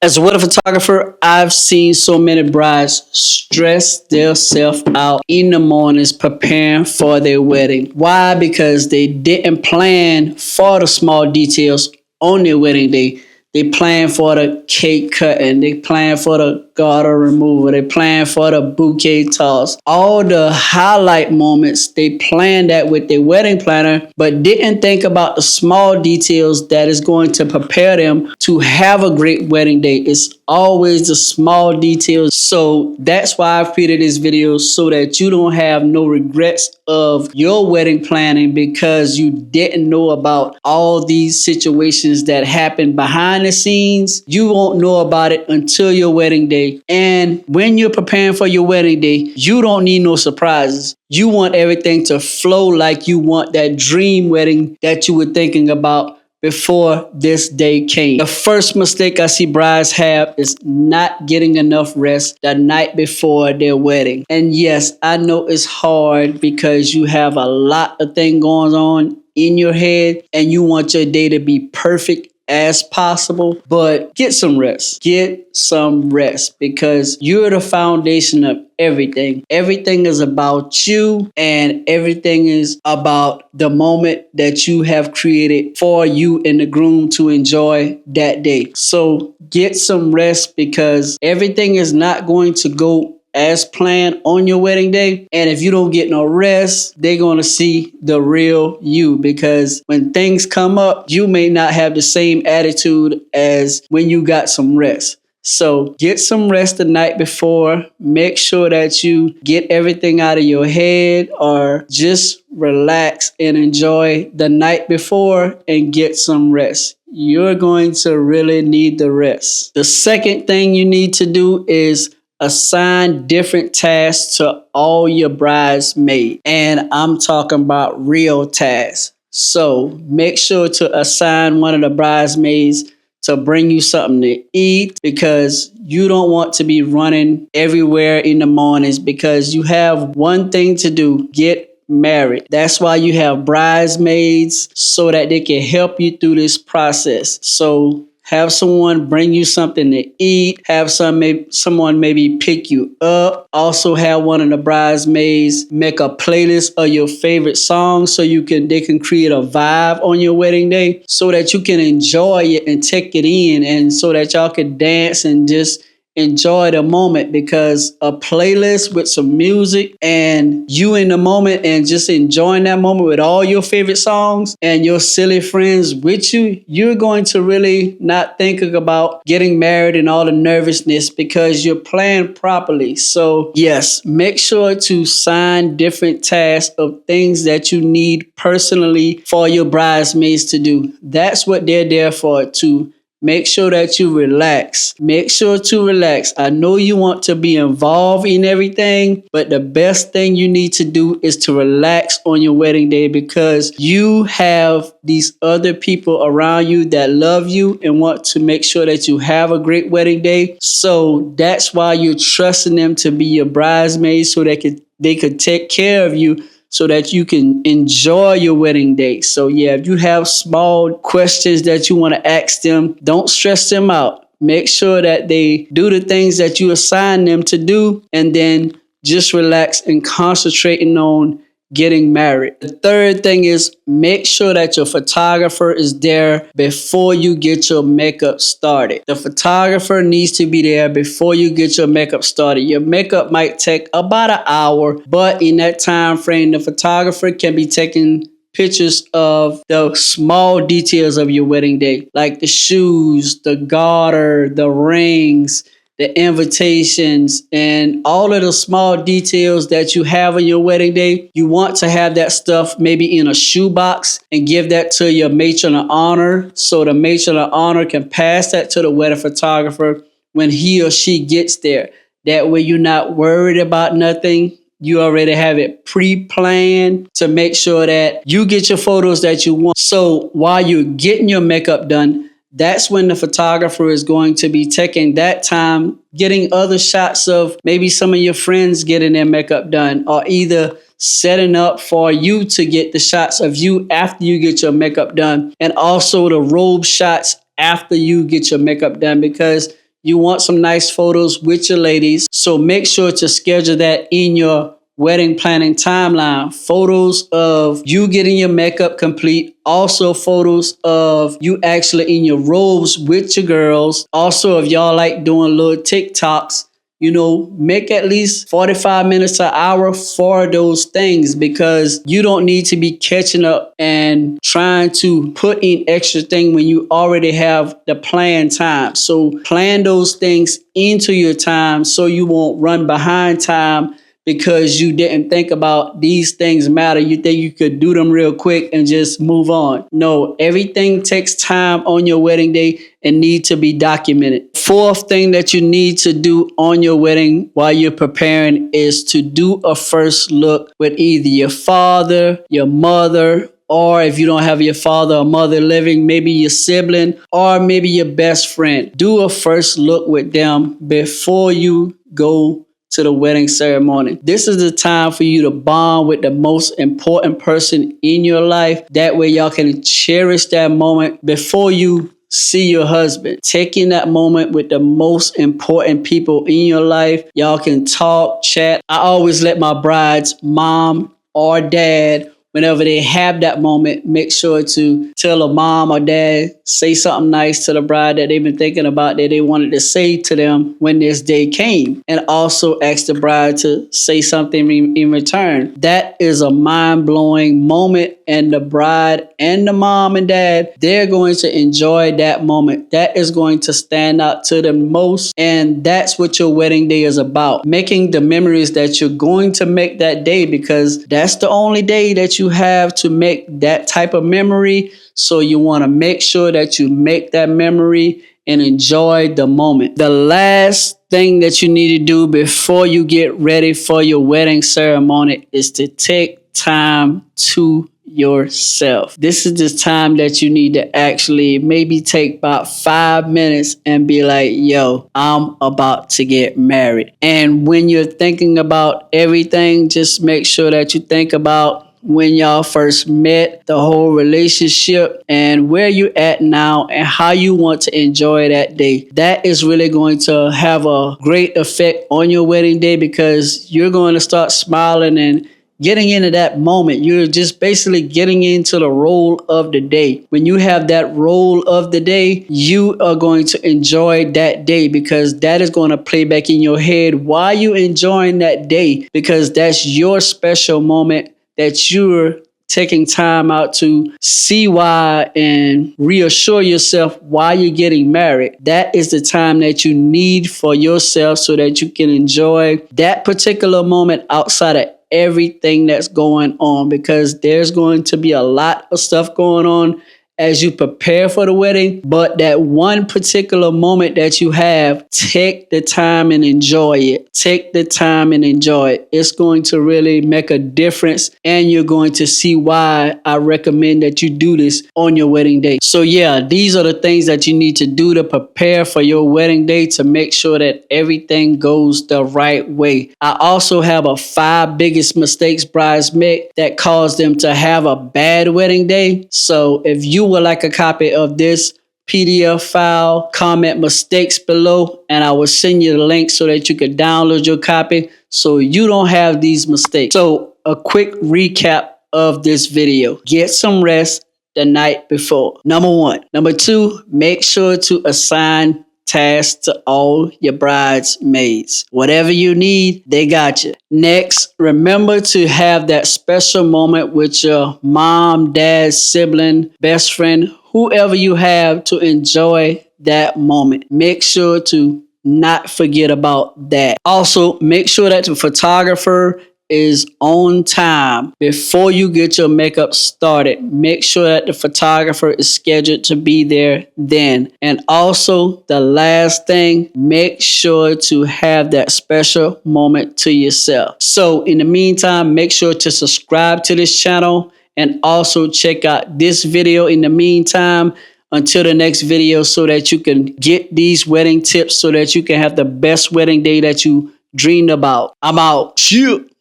As a wedding photographer, I've seen so many brides stress themselves out in the mornings preparing for their wedding. Why? Because they didn't plan for the small details on their wedding day. They plan for the cake cutting. They plan for the garter removal. They plan for the bouquet toss. All the highlight moments, they planned that with their wedding planner, but didn't think about the small details that is going to prepare them to have a great wedding day. It's always the small details. So that's why I've created this video, so that you don't have no regrets of your wedding planning because you didn't know about all these situations that happen behind the scenes. You won't know about it until your wedding day. And when you're preparing for your wedding day, you don't need no surprises. You want everything to flow like you want that dream wedding that you were thinking about before this day came. The first mistake I see brides have is not getting enough rest the night before their wedding. And yes, I know it's hard because you have a lot of things going on in your head and you want your day to be perfect as possible, but get some rest. Get some rest because you're the foundation of everything. Everything is about you and everything is about the moment that you have created for you and the groom to enjoy that day. So get some rest because everything is not going to go as planned on your wedding day. And if you don't get no rest, they're going to see the real you, because when things come up, you may not have the same attitude as when you got some rest. So get some rest the night before. Make sure that you get everything out of your head, or just relax and enjoy the night before and get some rest. You're going to really need the rest. The second thing you need to do is assign different tasks to all your bridesmaids. And I'm talking about real tasks. So make sure to assign one of the bridesmaids to bring you something to eat, because you don't want to be running everywhere in the mornings because you have one thing to do: get married. That's why you have bridesmaids, so that they can help you through this process. So have someone bring you something to eat. Have someone maybe pick you up. Also have one of the bridesmaids make a playlist of your favorite songs so they can create a vibe on your wedding day, so that you can enjoy it and take it in, and so that y'all can dance and just enjoy the moment. Because a playlist with some music and you in the moment and just enjoying that moment with all your favorite songs and your silly friends with you, you're going to really not thinking about getting married and all the nervousness because you're planned properly. So yes, make sure to sign different tasks of things that you need personally for your bridesmaids to do. That's what they're there for, to make sure that you relax. Make sure to relax. I know you want to be involved in everything, but the best thing you need to do is to relax on your wedding day, because you have these other people around you that love you and want to make sure that you have a great wedding day. So that's why you're trusting them to be your bridesmaids, so they could take care of you, so that you can enjoy your wedding day. So yeah, if you have small questions that you want to ask them, don't stress them out. Make sure that they do the things that you assign them to do, and then just relax and concentrating on getting married. The third thing is make sure that your photographer is there before you get your makeup started. The photographer needs to be there before you get your makeup started. Your makeup might take about an hour, but in that time frame, the photographer can be taking pictures of the small details of your wedding day, like the shoes, the garter, the rings, the invitations, and all of the small details that you have on your wedding day. You want to have that stuff maybe in a shoebox and give that to your matron of honor, so the matron of honor can pass that to the wedding photographer when he or she gets there. That way you're not worried about nothing. You already have it pre-planned to make sure that you get your photos that you want. So while you're getting your makeup done, that's when the photographer is going to be taking that time, getting other shots of maybe some of your friends getting their makeup done, or either setting up for you to get the shots of you after you get your makeup done, and also the robe shots after you get your makeup done, because You want some nice photos with your ladies. So make sure to schedule that in your wedding planning timeline. Photos of you getting your makeup complete. Also photos of you actually in your robes with your girls. Also, if y'all like doing little TikToks, make at least 45 minutes to an hour for those things, because you don't need to be catching up and trying to put in extra thing when you already have the planned time. So plan those things into your time so you won't run behind time because you didn't think about these things matter. You think you could do them real quick and just move on. No, everything takes time on your wedding day and need to be documented. Fourth thing that you need to do on your wedding while you're preparing is to do a first look with either your father, your mother, or if you don't have your father or mother living, maybe your sibling or maybe your best friend. Do a first look with them before you go to the wedding ceremony. This is the time for you to bond with the most important person in your life. That way y'all can cherish that moment before you see your husband. Taking that moment with the most important people in your life. Y'all can talk, chat. I always let my bride's mom or dad, whenever they have that moment, make sure to tell a mom or dad, say something nice to the bride that they've been thinking about that they wanted to say to them when this day came. And also ask the bride to say something in return. That is a mind-blowing moment, and the bride and the mom and dad, they're going to enjoy that moment. That is going to stand out to them most. And that's what your wedding day is about. Making the memories that you're going to make that day, because that's the only day that you have to make that type of memory. So you want to make sure that you make that memory and enjoy the moment. The last thing that you need to do before you get ready for your wedding ceremony is to take time to yourself. This is the time that you need to actually maybe take about 5 minutes and be like, yo, I'm about to get married. And when you're thinking about everything, just make sure that you think about when y'all first met, the whole relationship, and where you at now and how you want to enjoy that day. That is really going to have a great effect on your wedding day, because you're going to start smiling and getting into that moment. You're just basically getting into the role of the day. When you have that role of the day, you are going to enjoy that day, because that is going to play back in your head while you enjoying that day, because that's your special moment that you're taking time out to see why and reassure yourself why you're getting married. That is the time that you need for yourself so that you can enjoy that particular moment outside of everything that's going on, because there's going to be a lot of stuff going on as you prepare for the wedding. But that one particular moment that you have, take the time and enjoy it. Take the time and enjoy it. It's going to really make a difference, and you're going to see why I recommend that you do this on your wedding day. So yeah, these are the things that you need to do to prepare for your wedding day to make sure that everything goes the right way. I also have a 5 biggest mistakes brides make that cause them to have a bad wedding day. So if you would like a copy of this PDF file, comment mistakes below, and I will send you the link so that you can download your copy so you don't have these mistakes. So a quick recap of this video. Get some rest the night before. Number 1. Number 2, make sure to assign tasks to all your bridesmaids. Whatever you need, they got you. Next, remember to have that special moment with your mom, dad, sibling, best friend, whoever you have, to enjoy that moment. Make sure to not forget about that. Also, make sure that the photographer is on time before you get your makeup started. Make sure that the photographer is scheduled to be there then. And also, the last thing, make sure to have that special moment to yourself. So in the meantime, make sure to subscribe to this channel and also check out this video in the meantime until the next video, so that you can get these wedding tips so that you can have the best wedding day that you dreamed about. I'm out. Cheers.